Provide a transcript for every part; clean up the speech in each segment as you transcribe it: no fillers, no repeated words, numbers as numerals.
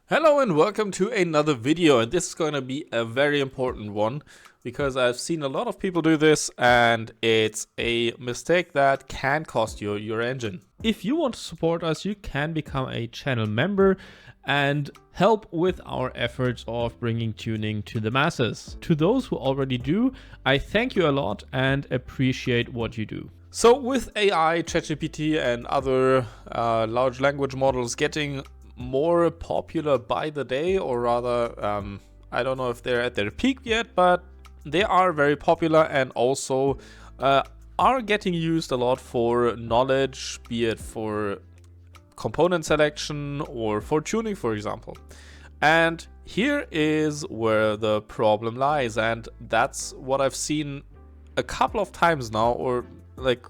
Hello and welcome to another video, and this is going to be a very important one because I've seen a lot of people do this and it's a mistake that can cost you your engine. If you want to support us, you can become a channel member and help with our efforts of bringing tuning to the masses. To those who already do, I thank you a lot and appreciate what you do. So with AI, ChatGPT and other large language models getting more popular by the day, or rather, I don't know if they're at their peak yet, but they are very popular and also are getting used a lot for knowledge, be it for component selection or for tuning, for example. And here is where the problem lies, and that's what I've seen a couple of times now, or like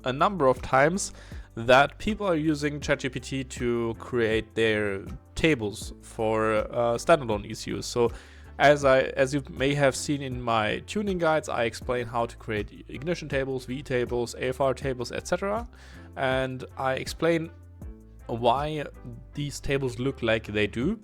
a number of times, that people are using ChatGPT to create their tables for standalone ECUs. So as you may have seen in my tuning guides, I explain how to create ignition tables, V tables, AFR tables, etc. And I explain why these tables look like they do.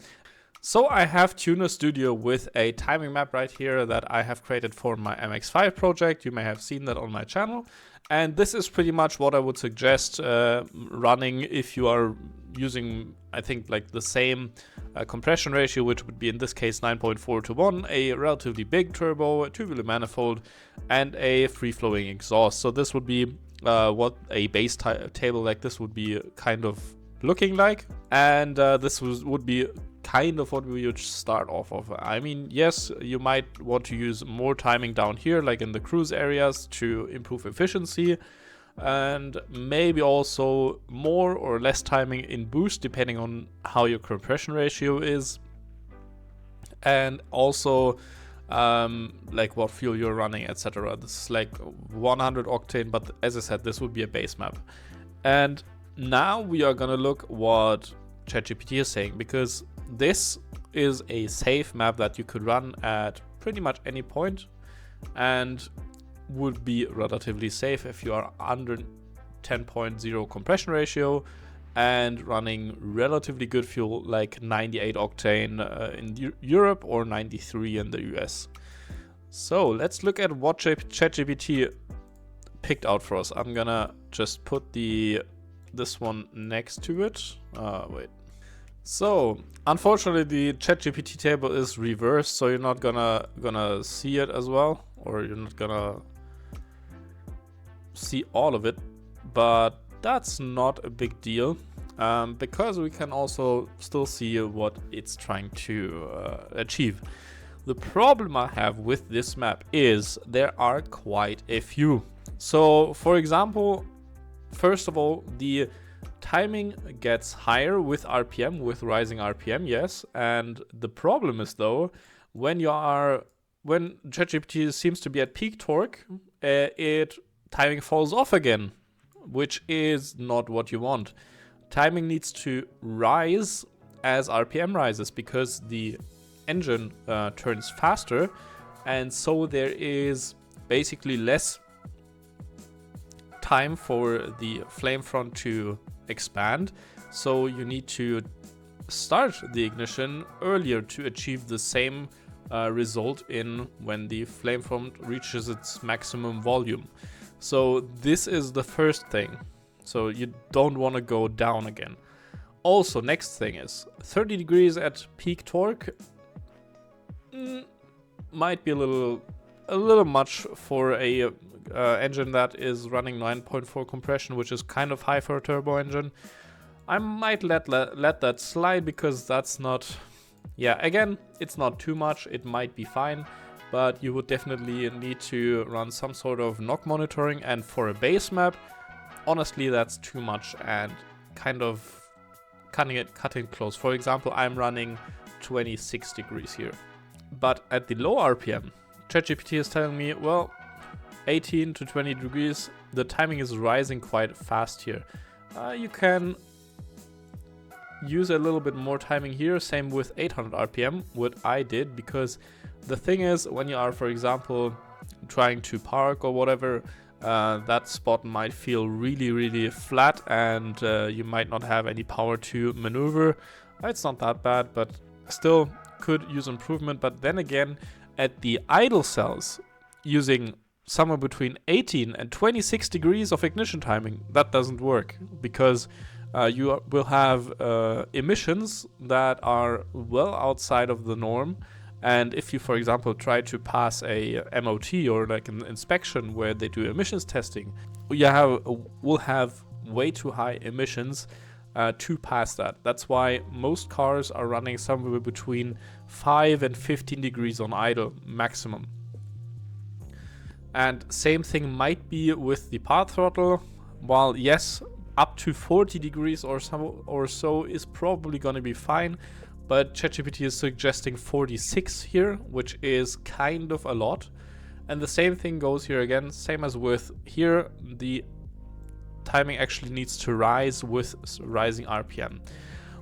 So I have Tuner Studio with a timing map right here that I have created for my MX5 project. You may have seen that on my channel. And this is pretty much what I would suggest running if you are using, I think, like the same compression ratio, which would be in this case 9.4 to 1, a relatively big turbo, a tubular manifold, and a free-flowing exhaust. So this would be what a base table like this would be kind of looking like. And this would be kind of what we would start off of. I mean, yes, you might want to use more timing down here, like in the cruise areas, to improve efficiency, and maybe also more or less timing in boost, depending on how your compression ratio is, and also like what fuel you're running, etc. This is like 100 octane, but as I said, this would be a base map. And now we are gonna look what ChatGPT is saying, because this is a safe map that you could run at pretty much any point and would be relatively safe if you are under 10.0 compression ratio and running relatively good fuel like 98 octane in Europe or 93 in the US. So let's look at what ChatGPT picked out for us. I'm gonna just put this one next to it. Wait. So unfortunately the ChatGPT table is reversed, so you're not gonna see it as well, or you're not gonna see all of it, but that's not a big deal, because we can also still see what it's trying to achieve. The problem I have with this map is there are quite a few. So for example, first of all, the timing gets higher with RPM, with rising RPM, yes. And the problem is though, when ChatGPT seems to be at peak torque, timing falls off again, which is not what you want. Timing needs to rise as RPM rises, because the engine turns faster, and so there is basically less time for the flame front to expand, so you need to start the ignition earlier to achieve the same result in when the flame front reaches its maximum volume. So this is the first thing, so you don't want to go down again. Also, next thing is 30 degrees at peak torque might be a little much for a engine that is running 9.4 compression, which is kind of high for a turbo engine. I might let that slide, because that's not, yeah, again, it's not too much. It might be fine, but you would definitely need to run some sort of knock monitoring, and for a base map, honestly, that's too much and kind of cutting close. For example, I'm running 26 degrees here, but at the low RPM, ChatGPT is telling me, well, 18 to 20 degrees, the timing is rising quite fast here. You can use a little bit more timing here, same with 800 RPM, what I did, because the thing is, when you are, for example, trying to park or whatever, that spot might feel really flat, and you might not have any power to maneuver It's not that bad, but still could use improvement. But then again, at the idle cells, using somewhere between 18 and 26 degrees of ignition timing, that doesn't work, because you will have emissions that are well outside of the norm. And if you, for example, try to pass a MOT or like an inspection where they do emissions testing, will have way too high emissions to pass that. That's why most cars are running somewhere between 5 and 15 degrees on idle maximum. And same thing might be with the part throttle. While yes, up to 40 degrees or so is probably going to be fine, but ChatGPT is suggesting 46 here, which is kind of a lot. And the same thing goes here again, same as with here, the timing actually needs to rise with rising RPM.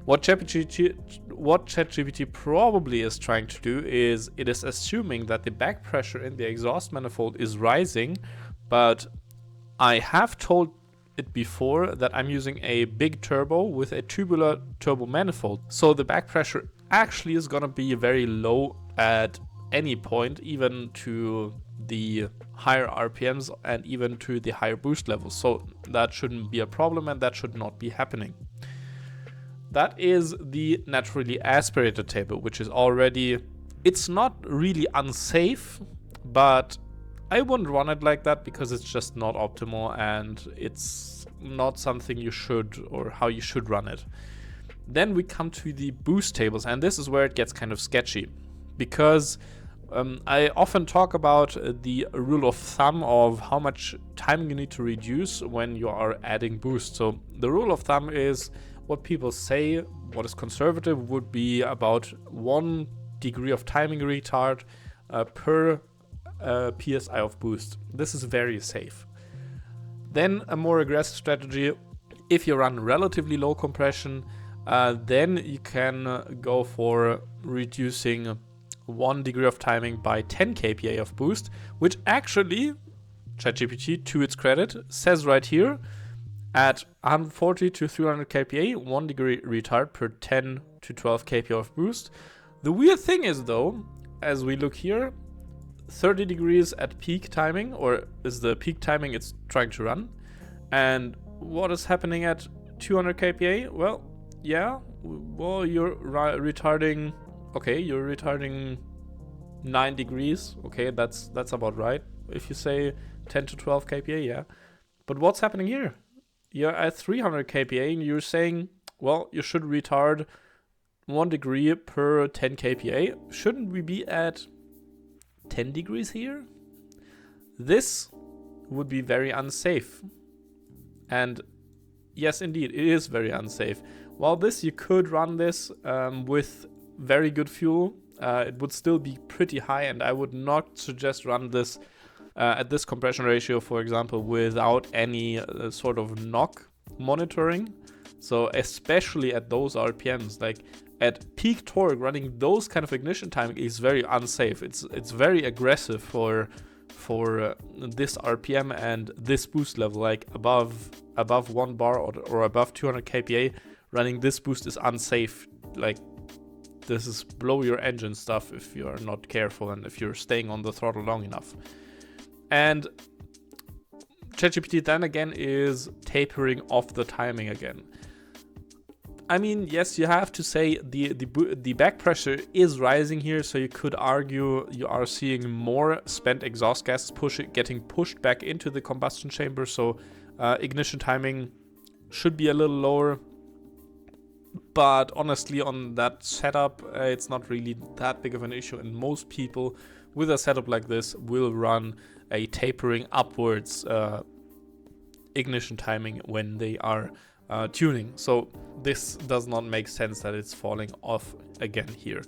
What ChatGPT probably is trying to do is it is assuming that the back pressure in the exhaust manifold is rising, but I have told it before that I'm using a big turbo with a tubular turbo manifold, so the back pressure actually is gonna be very low at any point, even to the higher RPMs and even to the higher boost levels. So that shouldn't be a problem, and that should not be happening. That is the naturally aspirated table, which is already, it's not really unsafe, but I wouldn't run it like that because it's just not optimal and it's not something you should, or how you should run it. Then we come to the boost tables, and this is where it gets kind of sketchy, because I often talk about the rule of thumb of how much time you need to reduce when you are adding boost. So the rule of thumb is what people say, what is conservative, would be about 1 degree of timing retard per PSI of boost. This is very safe. Then a more aggressive strategy, if you run relatively low compression, then you can go for reducing 1 degree of timing by 10 kPa of boost, which actually ChatGPT, to its credit, says right here, at 140 to 300 kPa, 1 degree retard per 10 to 12 kPa of boost. The weird thing is though, as we look here, 30 degrees at peak timing, or is the peak timing it's trying to run. And what is happening at 200 kPa? Well, yeah, well, you're retarding. Okay, you're retarding 9 degrees. Okay, that's about right. If you say 10 to 12 kPa, yeah. But what's happening here? You're at 300 kPa and you're saying, well, you should retard 1 degree per 10 kPa. Shouldn't we be at 10 degrees here? This would be very unsafe. And yes, indeed, it is very unsafe. While this, you could run this with very good fuel, it would still be pretty high, and I would not suggest run this at this compression ratio, for example, without any sort of knock monitoring. So especially at those RPMs, like at peak torque, running those kind of ignition timing is very unsafe. It's very aggressive for this RPM and this boost level, like above 1 bar or above 200 kPa. Running this boost is unsafe. Like, this is blow your engine stuff if you're not careful and if you're staying on the throttle long enough. And ChatGPT then again is tapering off the timing again. I mean, yes, you have to say the back pressure is rising here, so you could argue you are seeing more spent exhaust gases getting pushed back into the combustion chamber, so ignition timing should be a little lower. But honestly, on that setup, it's not really that big of an issue, and most people with a setup like this will run a tapering upwards ignition timing when they are tuning. So this does not make sense that it's falling off again here.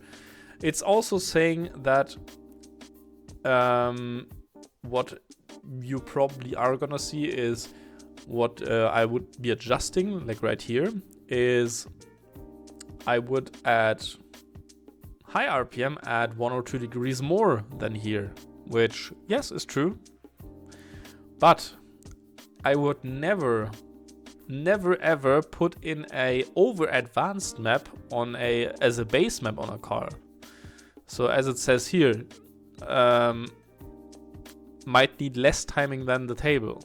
It's also saying that what you probably are gonna see is what I would be adjusting, like right here, is I would at high RPM add 1 or 2 degrees more than here, which yes is true, but I would never never ever put in a over advanced map as a base map on a car. So as it says here, might need less timing than the table.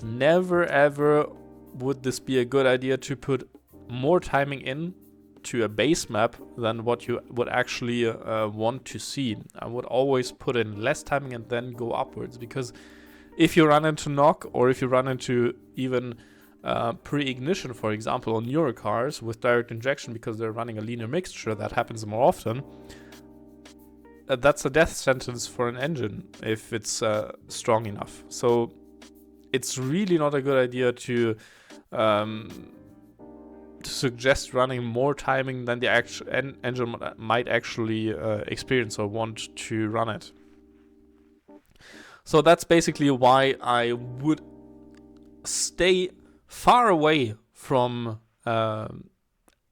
Never ever would this be a good idea to put more timing in to a base map than what you would actually want to see. I would always put in less timing and then go upwards, because if you run into knock, or if you run into even pre-ignition, for example, on newer cars with direct injection because they're running a linear mixture, that happens more often, that's a death sentence for an engine if it's strong enough. So it's really not a good idea to suggest running more timing than the actual engine might actually experience or want to run it. So that's basically why I would stay far away from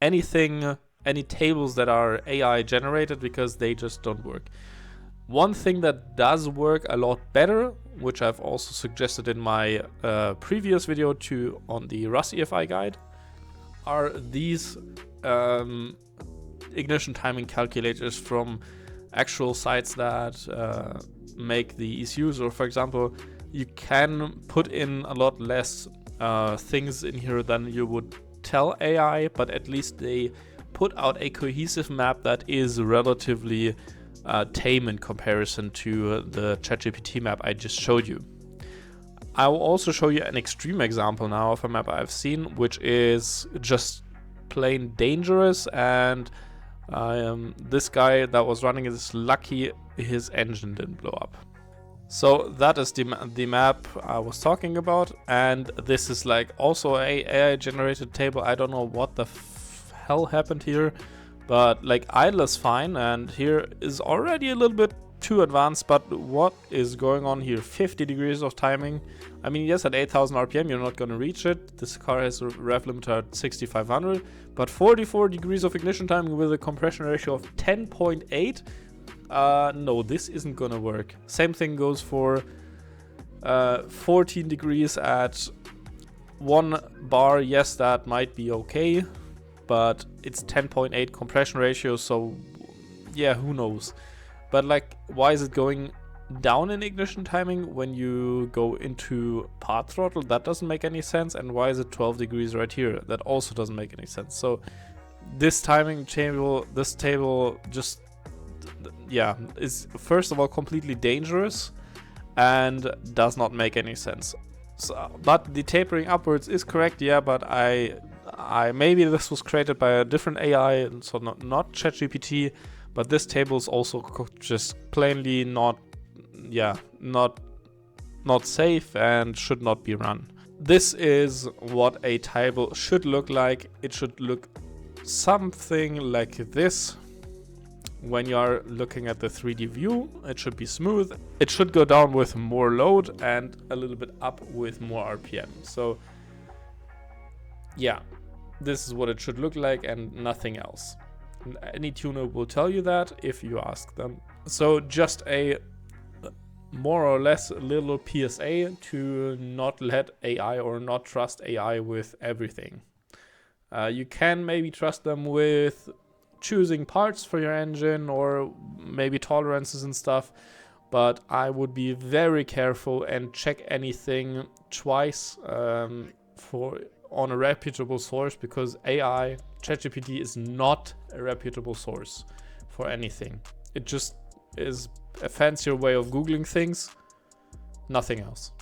any tables that are AI generated, because they just don't work. One thing that does work a lot better, which I've also suggested in my previous video on the Rust EFI guide, are these ignition timing calculators from actual sites that make the ECUs. Or for example, you can put in a lot less things in here than you would tell AI, but at least they put out a cohesive map that is relatively tame in comparison to the ChatGPT map I just showed you. I will also show you an extreme example now of a map I've seen, which is just plain dangerous, and this guy that was running is lucky his engine didn't blow up. So that is the map I was talking about, and this is like also a AI generated table. I don't know what the hell happened here, but like idle is fine, and here is already a little bit too advanced. But what is going on here? 50 degrees of timing. I mean, yes, at 8,000 RPM you're not going to reach it. This car has a rev limiter at 6,500, but 44 degrees of ignition timing with a compression ratio of 10.8. No, this isn't going to work. Same thing goes for 14 degrees at 1 bar. Yes, that might be okay, but it's 10.8 compression ratio, so yeah, who knows. But like, why is it going down in ignition timing when you go into part throttle? That doesn't make any sense. And why is it 12 degrees right here? That also doesn't make any sense. So this timing table, this table just, yeah, is first of all completely dangerous and does not make any sense. So, but the tapering upwards is correct, yeah, but I maybe this was created by a different AI, so not ChatGPT, but this table is also just plainly not safe and should not be run. This is what a table should look like. It should look something like this. When you are looking at the 3D view, it should be smooth. It should go down with more load and a little bit up with more RPM. So yeah, this is what it should look like and nothing else. Any tuner will tell you that if you ask them. So just a more or less little PSA to not let AI or not trust AI with everything. You can maybe trust them with choosing parts for your engine or maybe tolerances and stuff, but I would be very careful and check anything twice on a reputable source, because AI, ChatGPT, is not a reputable source for anything. It just is a fancier way of Googling things, nothing else.